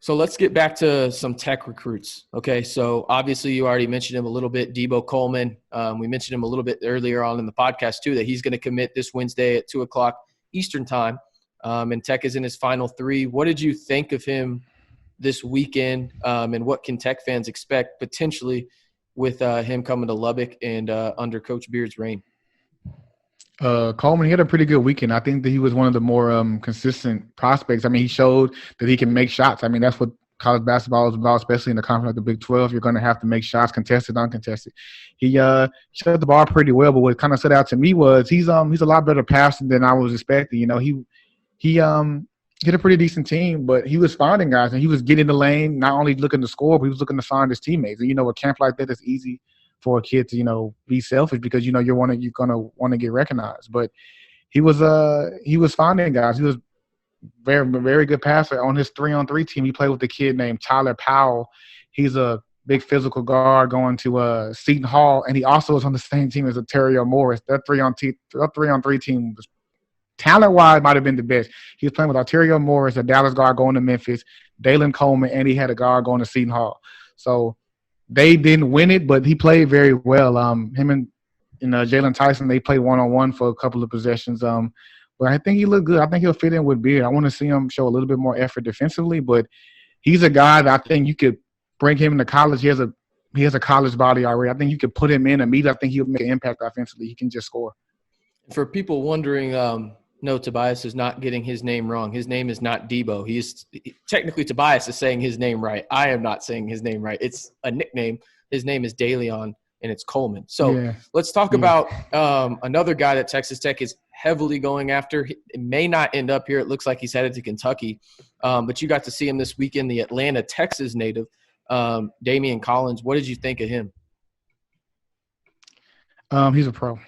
Speaker 4: So let's get back to some Tech recruits. Okay, so obviously you already mentioned him a little bit, Debo Coleman. We mentioned him a little bit earlier on in the podcast too, that he's going to commit this Wednesday at 2 o'clock Eastern time. And Tech is in his final 3. What did you think of him this weekend, and what can Tech fans expect potentially with him coming to Lubbock and under Coach Beard's reign?
Speaker 5: Coleman, he had a pretty good weekend. I think that he was one of the more consistent prospects. I mean, he showed that he can make shots. I mean, that's what college basketball is about, especially in the conference like the Big 12. You're going to have to make shots, contested, uncontested. He shot the ball pretty well, but what kind of stood out to me was he's a lot better passer than I was expecting. He had a pretty decent team, but he was finding guys, and he was getting the lane, not only looking to score, but he was looking to find his teammates. And, a camp like that is easy for a kid to, be selfish because, you're going to want to get recognized. But he was finding guys. He was very, very good passer. On his 3-on-3 team, he played with a kid named Tyler Powell. He's a big physical guard going to Seton Hall, and he also was on the same team as Ontario Morris. That 3-on-3 team was talent-wise might have been the best. He was playing with Ontario Morris, a Dallas guard going to Memphis, Dalen Coleman, and he had a guard going to Seton Hall. So they didn't win it, but he played very well. Him and Jalen Tyson, they played one-on-one for a couple of possessions. But I think he looked good. I think he'll fit in with Beard. I want to see him show a little bit more effort defensively, but he's a guy that I think you could bring him into college. He has a college body already. I think you could put him in immediately. I think he'll make an impact offensively. He can just score.
Speaker 4: For people wondering, no, Tobias is not getting his name wrong. His name is not Debo. Technically, Tobias is saying his name right. I am not saying his name right. It's a nickname. His name is DeLeon, and it's Coleman. So let's talk about another guy that Texas Tech is heavily going after. It may not end up here. It looks like he's headed to Kentucky. But you got to see him this weekend, the Atlanta, Texas native, Damian Collins. What did you think of him?
Speaker 5: He's a pro.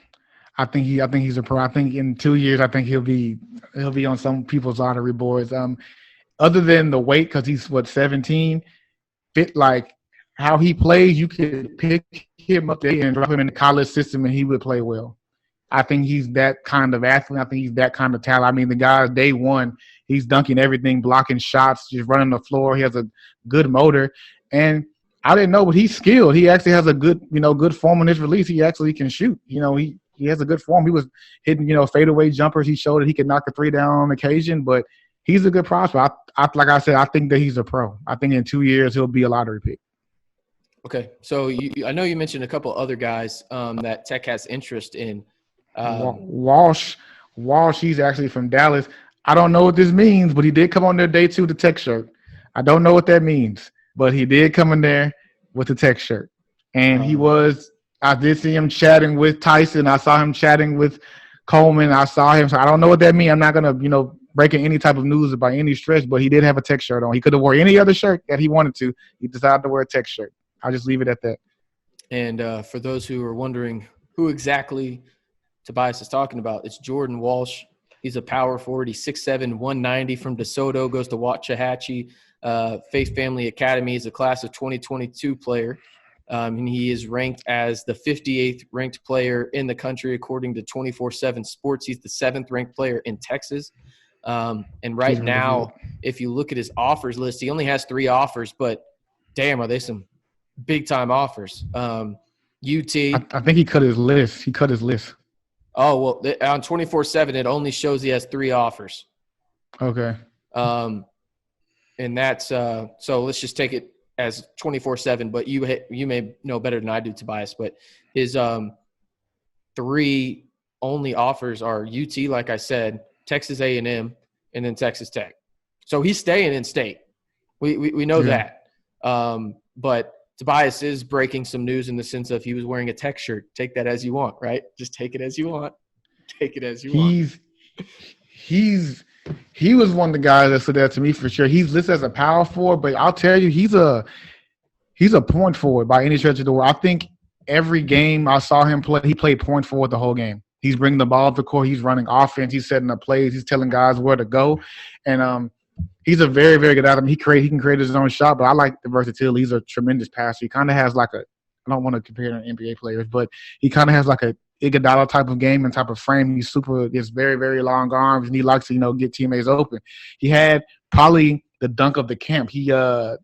Speaker 5: I think he's a pro. I think in 2 years, I think he'll be on some people's lottery boards. Other than the weight, because he's 17, fit like how he plays, you could pick him up there and drop him in the college system, and he would play well. I think he's that kind of athlete. I think he's that kind of talent. I mean, the guy day one, he's dunking everything, blocking shots, just running the floor. He has a good motor, and I didn't know, but he's skilled. He actually has a good form in his release. He actually can shoot. He has a good form. He was hitting, fadeaway jumpers. He showed that he could knock a three down on occasion, but he's a good prospect. Like I said, I think that he's a pro. I think in 2 years he'll be a lottery pick.
Speaker 4: Okay, so I know you mentioned a couple other guys that Tech has interest in.
Speaker 5: Walsh, he's actually from Dallas. I don't know what this means, but he did come on there day 2 with the Tech shirt. I don't know what that means, but he did come in there with the Tech shirt. And I did see him chatting with Tyson. I saw him chatting with Coleman. I saw him. So I don't know what that means. I'm not going to, breaking any type of news by any stretch, but he did have a Tech shirt on. He could have worn any other shirt that he wanted to. He decided to wear a Tech shirt. I'll just leave it at that.
Speaker 4: And for those who are wondering who exactly Tobias is talking about, it's Jordan Walsh. He's a power forward. He's 6'7", 190 from DeSoto, goes to Waxahachie Faith Family Academy. He's a class of 2022 player. And he is ranked as the 58th ranked player in the country according to 24/7 Sports. He's the 7th ranked player in Texas. And right now, if you look at his offers list, he only has 3 offers, but damn, are they some big-time offers. UT.
Speaker 5: I think he cut his list.
Speaker 4: Oh, well, on 24/7, it only shows he has 3 offers.
Speaker 5: Okay.
Speaker 4: And that's so let's just take it as 24/7, but you may know better than I do, Tobias, but his 3 only offers are UT, like I said, Texas A&M, and then Texas Tech. So he's staying in state. We know that. But Tobias is breaking some news in the sense of he was wearing a Tech shirt. Take that as you want, right? Just take it as you want. Take it as you want. He was one of the guys that stood out to me for sure. He's listed as a power forward, but I'll tell you, he's a point forward by any stretch of the word. I think every game I saw him play, he played point forward the whole game. He's bringing the ball up the court. He's running offense. He's setting up plays. He's telling guys where to go. And he's a very, very good athlete. He can create his own shot, but I like the versatility. He's a tremendous passer. He kind of has like I don't want to compare to NBA players, but he kind of has like a Iguodala type of game and type of frame. He has very, very long arms, and he likes to, get teammates open. He had probably the dunk of the camp. I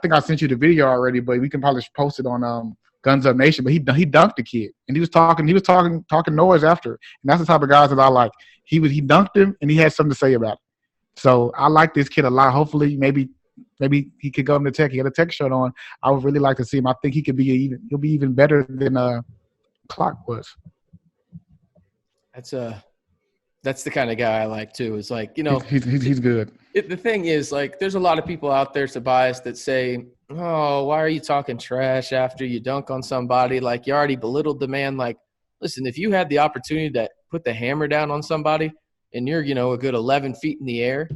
Speaker 4: think I sent you the video already, but we can probably post it on Guns Up Nation. But he dunked the kid, and he was talking noise after. And that's the type of guys that I like. He dunked him, and he had something to say about it. So I like this kid a lot. Hopefully, maybe he could go into Tech. He had a Tech shirt on. I would really like to see him. I think he'll be even better than Clark was. That's the kind of guy I like too. It's like,
Speaker 5: he's good.
Speaker 4: The thing is, like, there's a lot of people out there, Tobias, that say, "Oh, why are you talking trash after you dunk on somebody? Like, you already belittled the man." Like, listen, if you had the opportunity to put the hammer down on somebody and you're, a good 11 feet in the air,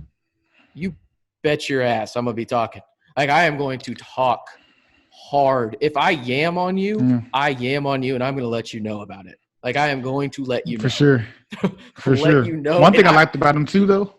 Speaker 4: you bet your ass I'm gonna be talking. Like, I am going to talk hard. If I yam on you, I yam on you, and I'm gonna let you know about it. Like, I am going to let you know.
Speaker 5: For sure. For
Speaker 4: sure.
Speaker 5: Let you know. One thing I liked about him too, though.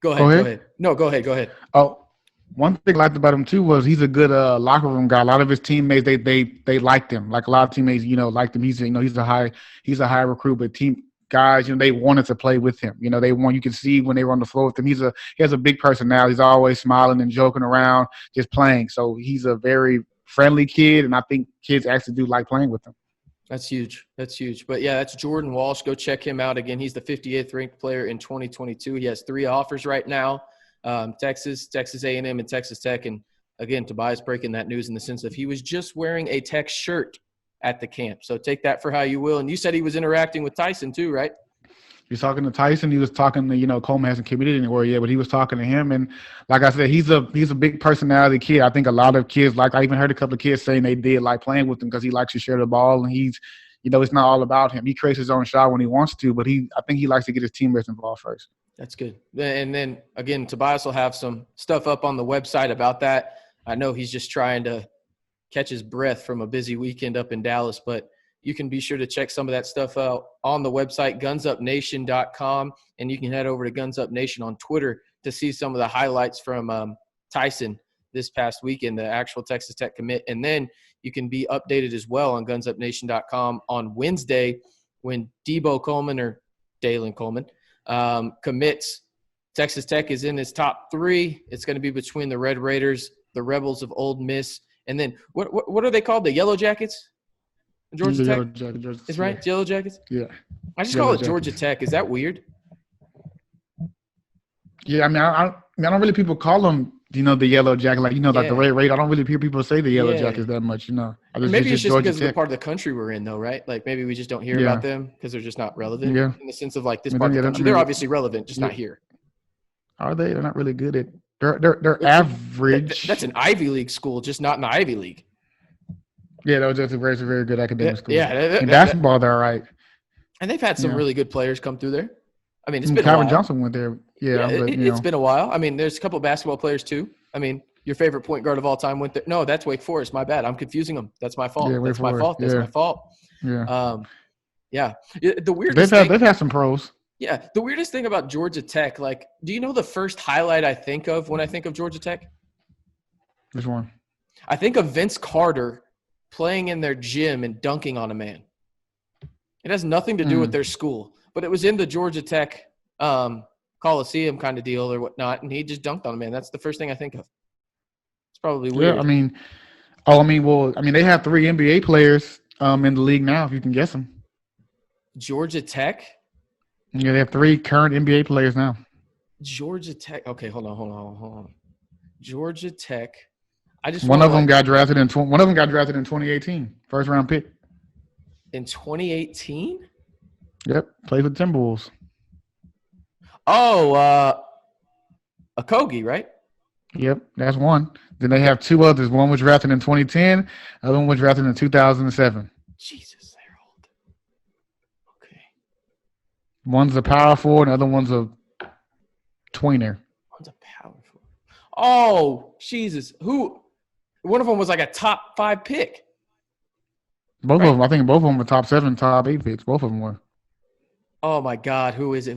Speaker 4: Go ahead. No, go ahead.
Speaker 5: Oh, one thing I liked about him too was he's a good locker room guy. A lot of his teammates, they liked him. Like, a lot of teammates, liked him. He's a high recruit, but team guys, they wanted to play with him. You can see when they were on the floor with him. He has a big personality. He's always smiling and joking around, just playing. So he's a very, friendly kid, and I think kids actually do like playing with him.
Speaker 4: That's huge. But, yeah, that's Jordan Walsh. Go check him out. Again, he's the 58th ranked player in 2022. He has 3 offers right now, Texas A&M, and Texas Tech. And, again, Tobias breaking that news in the sense of he was just wearing a Tech shirt at the camp. So take that for how you will. And you said he was interacting with Tyson too, right?
Speaker 5: He was talking to Tyson. He was talking to, Coleman hasn't committed anywhere yet, but he was talking to him. And like I said, he's a big personality kid. I think a lot of kids I even heard a couple of kids saying they did like playing with him because he likes to share the ball, and he's, it's not all about him. He creates his own shot when he wants to, but I think he likes to get his teammates involved first.
Speaker 4: That's good. And then again, Tobias will have some stuff up on the website about that. I know he's just trying to catch his breath from a busy weekend up in Dallas, but you can be sure to check some of that stuff out on the website, gunsupnation.com, and you can head over to Guns Up Nation on Twitter to see some of the highlights from Tyson this past weekend, the actual Texas Tech commit. And then you can be updated as well on gunsupnation.com on Wednesday when Debo Coleman or Dalen Coleman commits. Texas Tech is in his top 3. It's going to be between the Red Raiders, the Rebels of Ole Miss, and then what are they called? The Yellow Jackets? Georgia Tech?
Speaker 5: Georgia,
Speaker 4: is right? Yellow Jackets?
Speaker 5: Yeah.
Speaker 4: I just call it Georgia Tech. Is that weird?
Speaker 5: Yeah, I don't really people call them, the Yellow Jacket, like the Red Raider. I don't really hear people say the Yellow Jackets that much,
Speaker 4: Maybe it's just because of the part of the country we're in, though, right? Like maybe we just don't hear about them because they're just not relevant in the sense of like this part of the country. They're obviously relevant, just not here.
Speaker 5: Are they? They're not really good at – they're average.
Speaker 4: That's an Ivy League school, just not in the Ivy League.
Speaker 5: Yeah, that was just a very, very good academic school.
Speaker 4: Yeah.
Speaker 5: In basketball, they're all right.
Speaker 4: And they've had some really good players come through there. I mean, it's been
Speaker 5: Calvin
Speaker 4: a while.
Speaker 5: Johnson went there.
Speaker 4: It's been a while. I mean, there's a couple of basketball players too. I mean, your favorite point guard of all time went there. No, that's Wake Forest. My bad. I'm confusing them. That's my fault.
Speaker 5: Yeah,
Speaker 4: that's my fault. That's my fault.
Speaker 5: Yeah.
Speaker 4: The weirdest
Speaker 5: they've had some pros.
Speaker 4: Yeah. The weirdest thing about Georgia Tech, like, do you know the first highlight I think of when I think of Georgia Tech?
Speaker 5: Which one?
Speaker 4: I think of Vince Carter playing in their gym and dunking on a man. It has nothing to do with their school, but it was in the Georgia Tech Coliseum kind of deal or whatnot, and he just dunked on a man. That's the first thing I think of. It's probably weird.
Speaker 5: Yeah, they have 3 NBA players in the league now, if you can guess them. Georgia
Speaker 4: Tech?
Speaker 5: Yeah, they have 3 current NBA players now.
Speaker 4: Georgia Tech. Okay, hold on. Georgia Tech.
Speaker 5: One of them got drafted in 2018, first round pick.
Speaker 4: In 2018?
Speaker 5: Yep, played with Timberwolves.
Speaker 4: Oh, Okogie, right?
Speaker 5: Yep, that's one. Then they have 2 others. One was drafted in 2010. The other one was drafted in 2007.
Speaker 4: Jesus, they're old. Okay.
Speaker 5: One's a power forward, and the other one's a tweener.
Speaker 4: One's a power forward. Oh, Jesus. Who? One of them was like a top 5 pick.
Speaker 5: Both of them. I think both of them were top 7, top 8 picks. Both of them were.
Speaker 4: Oh my God, who is it?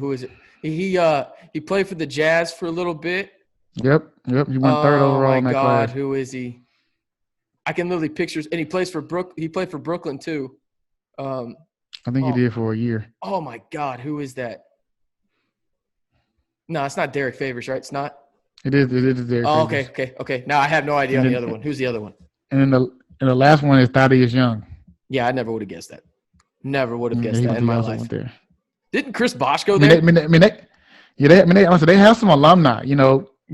Speaker 4: He played for the Jazz for a little bit.
Speaker 5: Yep. He went 3rd overall in that class. Oh my God,
Speaker 4: who is he? I can literally picture, and he played for Brooklyn too.
Speaker 5: I think he did for a year.
Speaker 4: Oh my God, who is that? No, it's not Derek Favors, right? It's not.
Speaker 5: It is Derek.
Speaker 4: Oh,
Speaker 5: Favors.
Speaker 4: okay. Now I have no idea on the other one. Who's the other one?
Speaker 5: And the last one is Tobias Young.
Speaker 4: Yeah, I never would have guessed that. Never would have guessed that in my life.
Speaker 5: There.
Speaker 4: Didn't Chris Bosh go there?
Speaker 5: They have some alumni.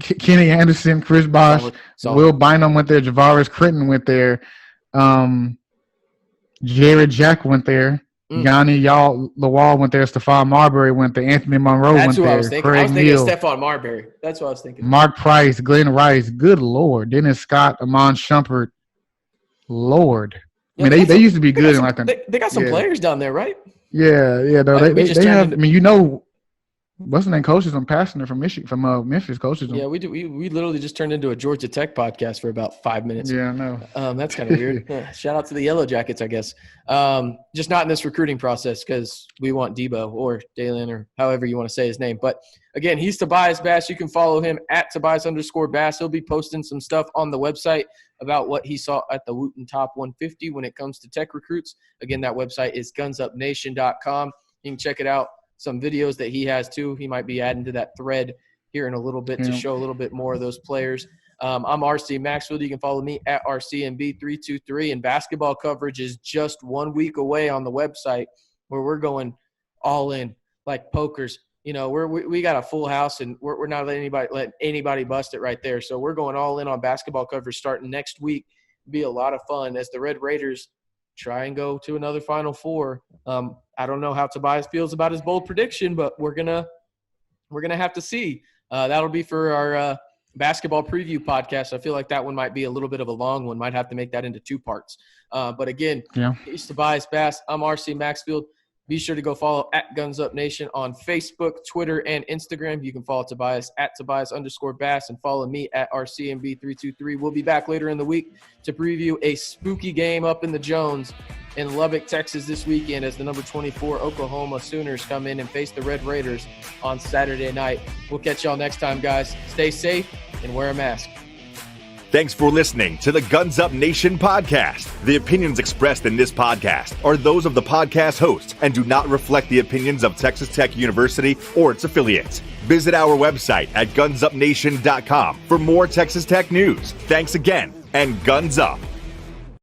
Speaker 5: Kenny Anderson, Chris Bosh, Will Bynum went there, Javaris Critton went there, Jared Jack went there, Yanni Lawal went there, Stephon Marbury went there, Anthony Monroe went there.
Speaker 4: That's who I was thinking. I was thinking of Stephon Marbury. That's what I was thinking.
Speaker 5: Mark Price, Glenn Rice, good Lord. Dennis Scott, Amon Shumpert, Lord.
Speaker 4: Yeah,
Speaker 5: they used to be good.
Speaker 4: They got some players down there, right?
Speaker 5: Yeah. Though they have. What's the name? Coaches them passing from Michigan, from Memphis. Coaches them.
Speaker 4: Yeah, we do. We literally just turned into a Georgia Tech podcast for about 5 minutes.
Speaker 5: Yeah, I know.
Speaker 4: That's kind of weird. Shout out to the Yellow Jackets, I guess. Just not in this recruiting process because we want Debo or Dalen or however you want to say his name. But again, he's Tobias Bass. You can follow him at Tobias_Bass. He'll be posting some stuff on the website about what he saw at the Wootten Top 150 when it comes to tech recruits. Again, that website is gunsupnation.com. You can check it out. Some videos that he has too. He might be adding to that thread here in a little bit to show a little bit more of those players. I'm RC Maxfield. You can follow me at RCMB323. And basketball coverage is just 1 week away on the website, where we're going all in like pokers. You know, we got a full house, and we're not letting anybody bust it right there. So we're going all in on basketball coverage starting next week. It'll be a lot of fun as the Red Raiders try and go to another Final Four. I don't know how Tobias feels about his bold prediction, but we're gonna have to see. That'll be for our basketball preview podcast. I feel like that one might be a little bit of a long one. Might have to make that into 2 parts. But again, he's Tobias Bass. I'm RC Maxfield. Be sure to go follow at Guns Up Nation on Facebook, Twitter, and Instagram. You can follow Tobias at Tobias_Bass and follow me at RCMB323. We'll be back later in the week to preview a spooky game up in the Jones in Lubbock, Texas this weekend as the number 24 Oklahoma Sooners come in and face the Red Raiders on Saturday night. We'll catch y'all next time, guys. Stay safe and wear a mask.
Speaker 1: Thanks for listening to the Guns Up Nation podcast. The opinions expressed in this podcast are those of the podcast hosts and do not reflect the opinions of Texas Tech University or its affiliates. Visit our website at gunsupnation.com for more Texas Tech news. Thanks again, and Guns Up.